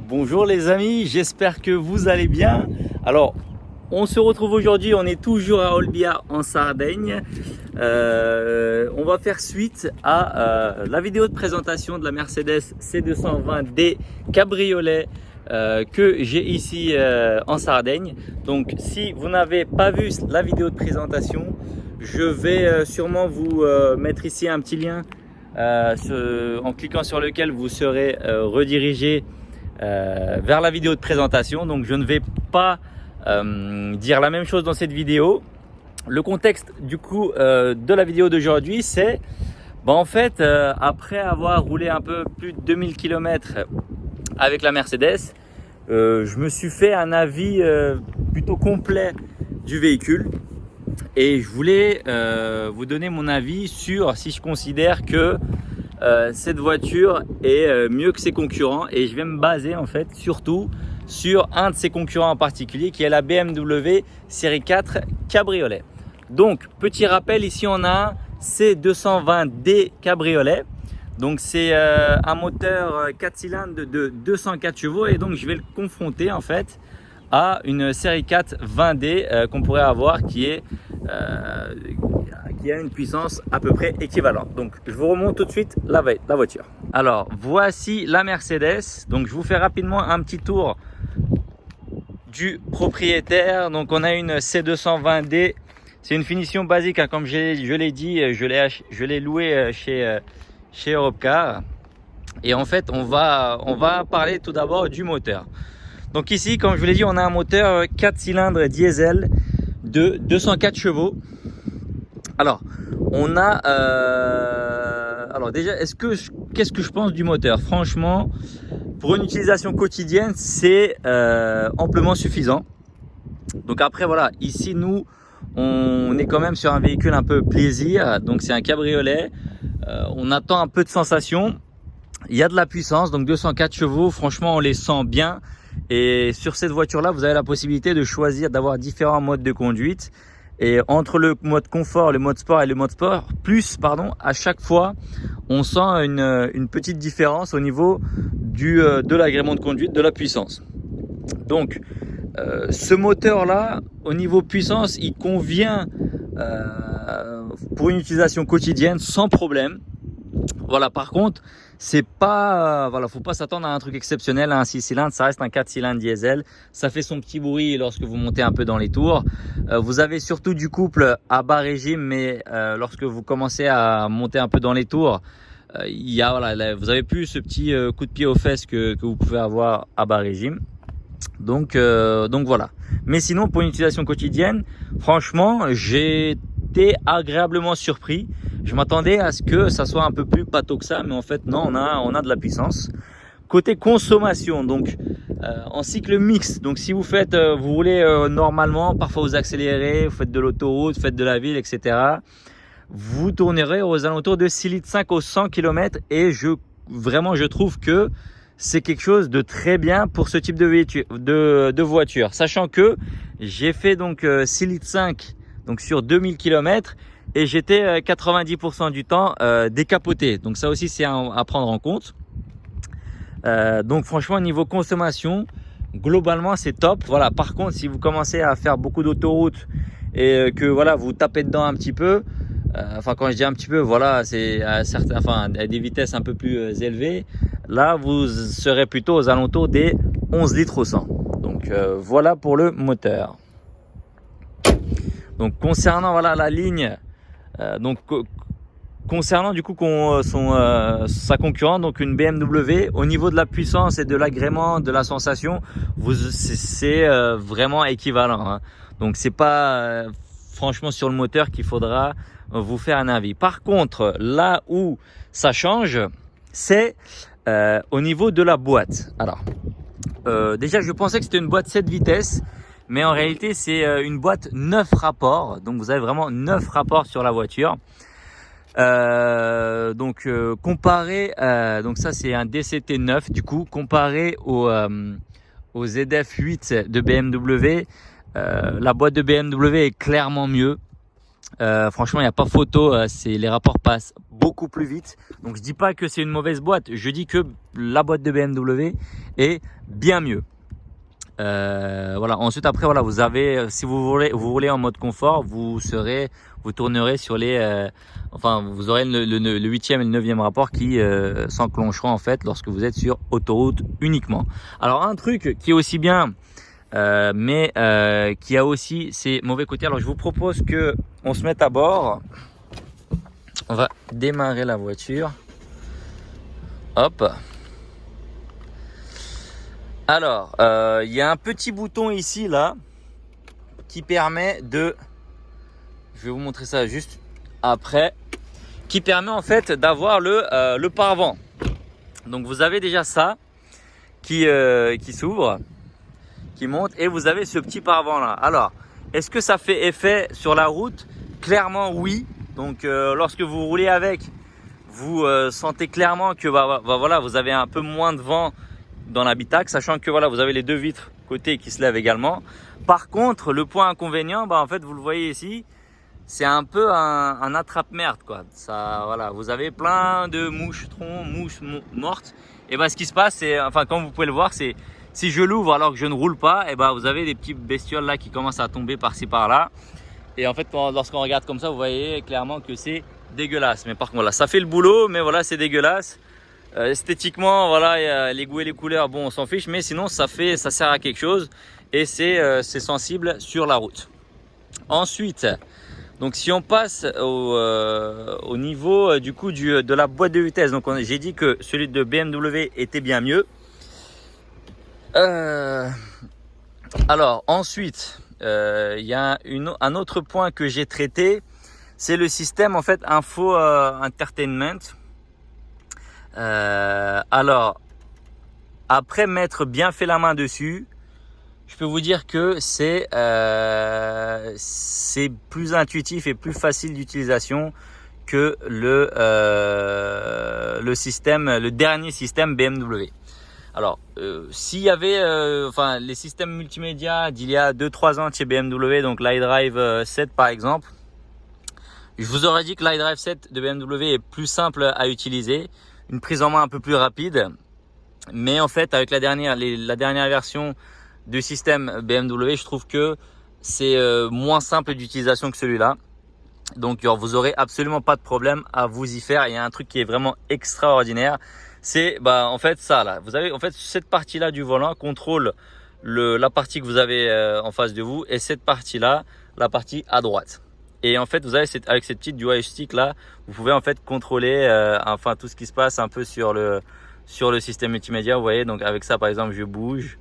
Bonjour les amis, j'espère que vous allez bien. Alors, on se retrouve aujourd'hui, on est toujours à Olbia en Sardaigne. On va faire suite à la vidéo de présentation de la Mercedes C220D Cabriolet que j'ai ici en Sardaigne. Donc, si vous n'avez pas vu la vidéo de présentation, je vais sûrement vous mettre ici un petit lien en cliquant sur lequel vous serez redirigé vers la vidéo de présentation. Donc je ne vais pas dire la même chose dans cette vidéo. Le contexte du coup de la vidéo d'aujourd'hui, c'est en fait après avoir roulé un peu plus de 2000 km avec la Mercedes, je me suis fait un avis plutôt complet du véhicule et je voulais vous donner mon avis sur si je considère que cette voiture est mieux que ses concurrents, et je vais me baser en fait surtout sur un de ses concurrents en particulier qui est la BMW série 4 Cabriolet. Donc petit rappel, ici on a un C220D Cabriolet. Donc c'est un moteur 4 cylindres de 204 chevaux, et donc je vais le confronter en fait à une série 4 20D qu'on pourrait avoir qui a une puissance à peu près équivalente. Donc je vous remonte tout de suite la voiture. Alors voici la Mercedes. Donc je vous fais rapidement un petit tour du propriétaire. Donc on a une C220D. C'est une finition basique, hein, comme je l'ai dit, je l'ai loué chez Europcar. Et en fait on va parler tout d'abord du moteur. Donc ici, comme je vous l'ai dit, on a un moteur 4 cylindres diesel de 204 chevaux. Alors, on a... alors déjà, qu'est-ce que je pense du moteur? Franchement, pour une utilisation quotidienne, c'est amplement suffisant. Donc après, voilà, ici, nous, on est quand même sur un véhicule un peu plaisir. Donc c'est un cabriolet. On attend un peu de sensation. Il y a de la puissance, donc 204 chevaux, franchement, on les sent bien. Et sur cette voiture-là, vous avez la possibilité de choisir d'avoir différents modes de conduite. Et entre le mode confort, le mode sport et le mode sport plus, à chaque fois, on sent une petite différence au niveau de l'agrément de conduite, de la puissance. Donc, ce moteur-là, au niveau puissance, il convient pour une utilisation quotidienne sans problème. Voilà, par contre, c'est pas, faut pas s'attendre à un truc exceptionnel, à un 6 cylindres, ça reste un 4 cylindres diesel. Ça fait son petit bruit lorsque vous montez un peu dans les tours. Vous avez surtout du couple à bas régime, mais lorsque vous commencez à monter un peu dans les tours, vous avez plus ce petit coup de pied aux fesses que vous pouvez avoir à bas régime. Donc voilà. Mais sinon, pour une utilisation quotidienne, franchement, j'ai été agréablement surpris. Je m'attendais à ce que ça soit un peu plus pâteau que ça, mais en fait non, on a de la puissance. Côté consommation, donc en cycle mixte, donc si vous roulez normalement, parfois vous accélérez, vous faites de l'autoroute, vous faites de la ville, etc. Vous tournerez aux alentours de 6,5 litres au 100 km, et je trouve que c'est quelque chose de très bien pour ce type de voiture. Sachant que j'ai fait donc 6,5 litres donc sur 2000 km, et j'étais 90% du temps décapoté. Donc ça aussi c'est à prendre en compte. Donc franchement, niveau consommation, globalement c'est top. Voilà. Par contre, si vous commencez à faire beaucoup d'autoroutes et que voilà, vous tapez dedans un petit peu, quand je dis un petit peu, voilà, c'est à des vitesses un peu plus élevées. Là, vous serez plutôt aux alentours des 11 litres au 100. Donc voilà pour le moteur. Donc concernant la ligne, concernant du coup sa concurrente, donc une BMW, au niveau de la puissance et de l'agrément, de la sensation, c'est vraiment équivalent, hein. Donc c'est pas franchement sur le moteur qu'il faudra vous faire un avis. Par contre, là où ça change, c'est au niveau de la boîte. Alors déjà, je pensais que c'était une boîte 7 vitesses, mais en réalité c'est une boîte 9 rapports. Donc vous avez vraiment 9 rapports sur la voiture. Comparé, donc ça c'est un DCT 9 du coup, comparé au ZF8 de BMW, la boîte de BMW est clairement mieux. Franchement, il n'y a pas photo. Les rapports passent beaucoup plus vite. Donc, je dis pas que c'est une mauvaise boîte. Je dis que la boîte de BMW est bien mieux. Voilà. Ensuite, après, voilà, vous avez, si vous voulez en mode confort, vous tournerez sur les, enfin, vous aurez le 8e et le 9e rapport qui s'enclencheront en fait lorsque vous êtes sur autoroute uniquement. Alors, un truc qui est aussi bien. Mais qui a aussi ses mauvais côtés. Alors je vous propose que on se mette à bord. On va démarrer la voiture. Hop. Alors il y a un petit bouton ici là qui permet de, je vais vous montrer ça juste après, qui permet en fait d'avoir le pare-vent. Donc vous avez déjà ça qui s'ouvre, qui monte, et vous avez ce petit pare-vent là. Alors, est-ce que ça fait effet sur la route? Clairement oui. Donc lorsque vous roulez avec, vous sentez clairement que voilà, vous avez un peu moins de vent dans l'habitacle, sachant que voilà, vous avez les deux vitres côté qui se lèvent également. Par contre, le point inconvénient, en fait, vous le voyez ici, c'est un peu un attrape-merde quoi. Ça, voilà, vous avez plein de moucherons, mouches mortes. Et ce qui se passe, c'est, enfin, comme vous pouvez le voir, c'est si je l'ouvre alors que je ne roule pas, et vous avez des petites bestioles là qui commencent à tomber par-ci par-là. Et en fait, lorsqu'on regarde comme ça, vous voyez clairement que c'est dégueulasse. Mais par contre, voilà, ça fait le boulot, mais voilà, c'est dégueulasse. Esthétiquement, voilà, les goûts et les couleurs, bon, on s'en fiche, mais sinon, ça sert à quelque chose et c'est sensible sur la route. Ensuite, donc si on passe au niveau du coup de la boîte de vitesse, donc j'ai dit que celui de BMW était bien mieux. Alors ensuite, il y a un autre point que j'ai traité, c'est le système en fait info entertainment. Alors après m'être bien fait la main dessus, je peux vous dire que c'est plus intuitif et plus facile d'utilisation que le dernier système BMW. Alors, s'il y avait enfin les systèmes multimédia d'il y a 2-3 ans chez BMW, donc l'iDrive 7 par exemple, je vous aurais dit que l'iDrive 7 de BMW est plus simple à utiliser, une prise en main un peu plus rapide, mais en fait avec la dernière version du système BMW, je trouve que c'est moins simple d'utilisation que celui-là. Donc vous aurez absolument pas de problème à vous y faire. Il y a un truc qui est vraiment extraordinaire, c'est en fait ça là. Vous avez en fait cette partie là du volant contrôle la partie que vous avez en face de vous, et cette partie là, la partie à droite. Et en fait vous avez avec cette petite joystick là, vous pouvez en fait contrôler enfin tout ce qui se passe un peu sur le système multimédia. Vous voyez, donc avec ça par exemple je bouge.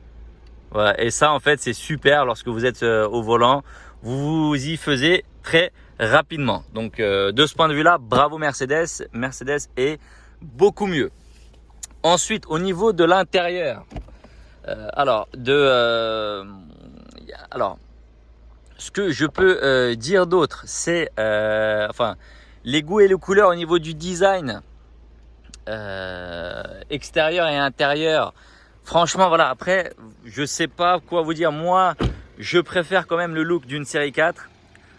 Voilà. Et ça en fait c'est super lorsque vous êtes au volant, vous y faisiez très rapidement. Donc de ce point de vue là, bravo Mercedes. Mercedes est beaucoup mieux. Ensuite au niveau de l'intérieur, alors ce que je peux dire d'autre, c'est enfin les goûts et les couleurs au niveau du design extérieur et intérieur. Franchement voilà, après je sais pas quoi vous dire. Moi je préfère quand même le look d'une série 4.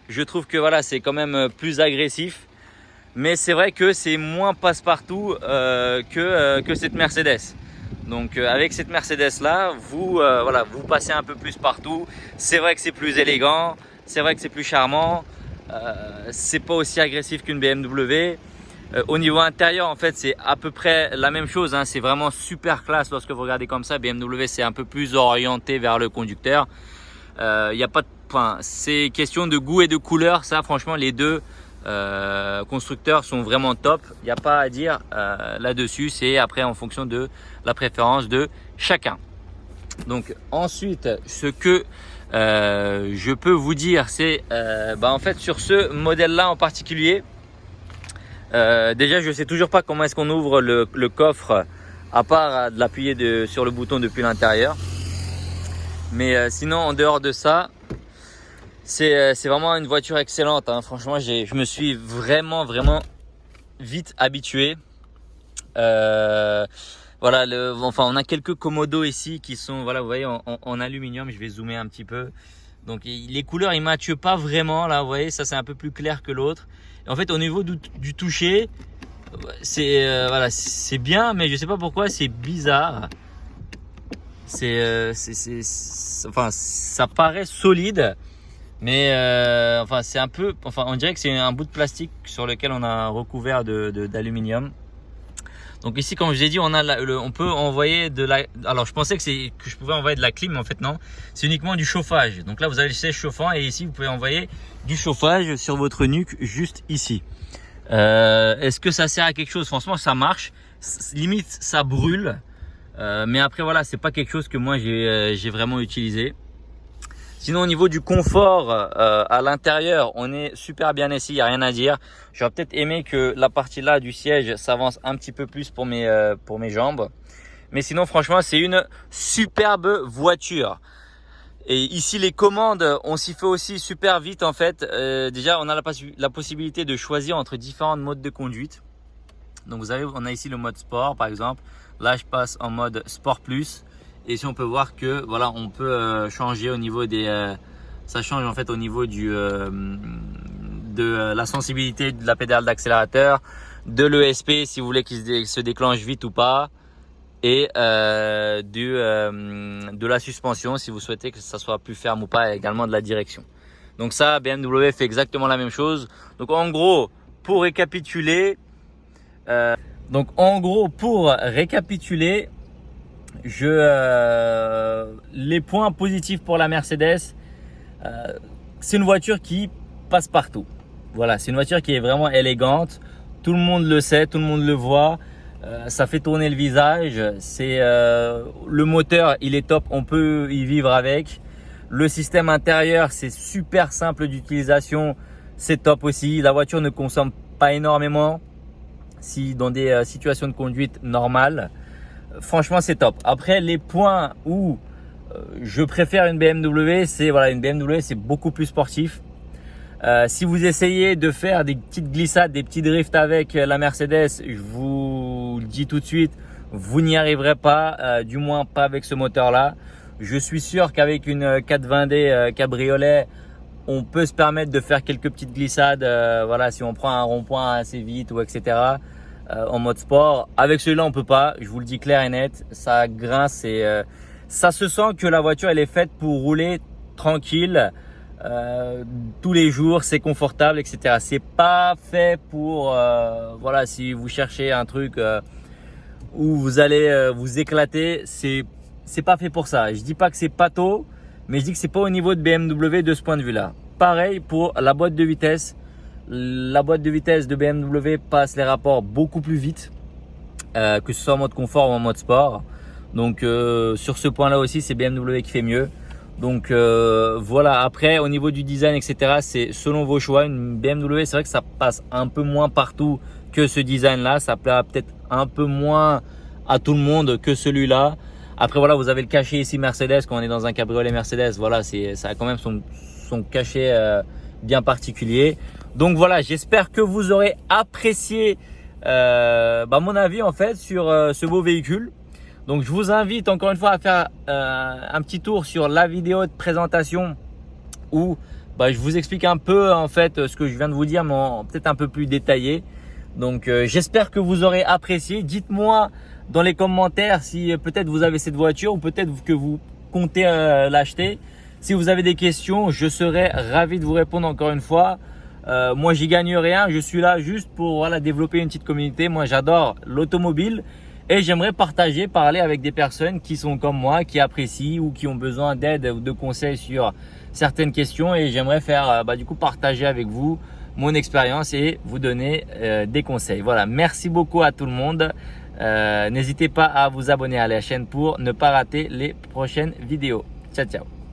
Je trouve que voilà, c'est quand même plus agressif, mais c'est vrai que c'est moins passe-partout que cette Mercedes. Donc avec cette Mercedes là, vous passez un peu plus partout. C'est vrai que c'est plus élégant, c'est vrai que c'est plus charmant, c'est pas aussi agressif qu'une BMW. Au niveau intérieur, en fait, c'est à peu près la même chose, hein. C'est vraiment super classe lorsque vous regardez comme ça. BMW, c'est un peu plus orienté vers le conducteur. Il y a pas de, enfin, c'est question de goût et de couleur. Ça, franchement, les deux constructeurs sont vraiment top. Il n'y a pas à dire là-dessus. C'est après en fonction de la préférence de chacun. Donc ensuite, ce que je peux vous dire, c'est en fait sur ce modèle-là en particulier. Déjà, je sais toujours pas comment est-ce qu'on ouvre le coffre, à part de l'appuyer sur le bouton depuis l'intérieur. Mais sinon, en dehors de ça, c'est vraiment une voiture excellente, hein. Franchement, je me suis vraiment vite habitué. Voilà, enfin, on a quelques commodos ici qui sont, voilà, vous voyez, en aluminium. Je vais zoomer un petit peu. Donc les couleurs ils matchent pas vraiment là, vous voyez, ça c'est un peu plus clair que l'autre. Et en fait au niveau du toucher, c'est voilà, c'est bien, mais je sais pas pourquoi c'est bizarre. Enfin ça paraît solide, mais enfin c'est un peu, enfin on dirait que c'est un bout de plastique sur lequel on a recouvert d'aluminium. Donc ici, comme je vous ai dit, on a on peut envoyer de la. Alors je pensais que je pouvais envoyer de la clim, mais en fait non, c'est uniquement du chauffage. Donc là vous avez le siège chauffant et ici vous pouvez envoyer du chauffage sur votre nuque juste ici. Est-ce que ça sert à quelque chose? Franchement ça marche, limite ça brûle, mais après voilà, c'est pas quelque chose que moi j'ai vraiment utilisé. Sinon au niveau du confort à l'intérieur, on est super bien ici, il n'y a rien à dire. J'aurais peut-être aimé que la partie là du siège s'avance un petit peu plus pour mes jambes. Mais sinon franchement c'est une superbe voiture. Et ici les commandes, on s'y fait aussi super vite en fait. Déjà on a la possibilité de choisir entre différents modes de conduite. Donc vous avez, on a ici le mode sport par exemple. Là je passe en mode sport plus. Et ici on peut voir que voilà, on peut changer au niveau des ça change en fait au niveau de la sensibilité de la pédale d'accélérateur, de l'ESP si vous voulez qu'il se déclenche vite ou pas, et de la suspension si vous souhaitez que ça soit plus ferme ou pas, et également de la direction. Donc ça, BMW fait exactement la même chose. Donc en gros, pour récapituler, les points positifs pour la Mercedes, c'est une voiture qui passe partout. Voilà, c'est une voiture qui est vraiment élégante. Tout le monde le sait, tout le monde le voit. Ça fait tourner le visage. Le moteur, il est top. On peut y vivre avec. Le système intérieur, c'est super simple d'utilisation. C'est top aussi. La voiture ne consomme pas énormément si dans des situations de conduite normales. Franchement, c'est top. Après, les points où je préfère une BMW, c'est voilà, une BMW, c'est beaucoup plus sportif. Si vous essayez de faire des petites glissades, des petits drifts avec la Mercedes, je vous le dis tout de suite, vous n'y arriverez pas, du moins pas avec ce moteur-là. Je suis sûr qu'avec une 420D cabriolet, on peut se permettre de faire quelques petites glissades. Voilà, si on prend un rond-point assez vite ou etc. En mode sport. Avec celui-là, on peut pas. Je vous le dis clair et net. Ça grince et ça se sent que la voiture, elle est faite pour rouler tranquille tous les jours. C'est confortable, etc. C'est pas fait pour voilà, si vous cherchez un truc où vous allez vous éclater, c'est pas fait pour ça. Je dis pas que c'est pâteau, mais je dis que c'est pas au niveau de BMW de ce point de vue-là. Pareil pour la boîte de vitesse. La boîte de vitesse de BMW passe les rapports beaucoup plus vite, que ce soit en mode confort ou en mode sport. Donc sur ce point là aussi, c'est BMW qui fait mieux. Donc voilà, après au niveau du design etc, c'est selon vos choix. Une BMW, c'est vrai que ça passe un peu moins partout que ce design là, ça plaît peut-être un peu moins à tout le monde que celui-là. Après voilà, vous avez le cachet ici Mercedes, quand on est dans un cabriolet Mercedes, voilà, ça a quand même son cachet bien particulier. Donc voilà, j'espère que vous aurez apprécié mon avis en fait sur ce beau véhicule. Donc je vous invite encore une fois à faire un petit tour sur la vidéo de présentation où je vous explique un peu en fait ce que je viens de vous dire, mais peut-être un peu plus détaillé. Donc j'espère que vous aurez apprécié. Dites-moi dans les commentaires si peut-être vous avez cette voiture ou peut-être que vous comptez l'acheter. Si vous avez des questions, je serai ravi de vous répondre encore une fois. Moi, j'y gagne rien. Je suis là juste pour voilà, développer une petite communauté. Moi, j'adore l'automobile et j'aimerais parler avec des personnes qui sont comme moi, qui apprécient ou qui ont besoin d'aide ou de conseils sur certaines questions. Et j'aimerais faire du coup partager avec vous mon expérience et vous donner des conseils. Voilà, merci beaucoup à tout le monde. N'hésitez pas à vous abonner à la chaîne pour ne pas rater les prochaines vidéos. Ciao, ciao.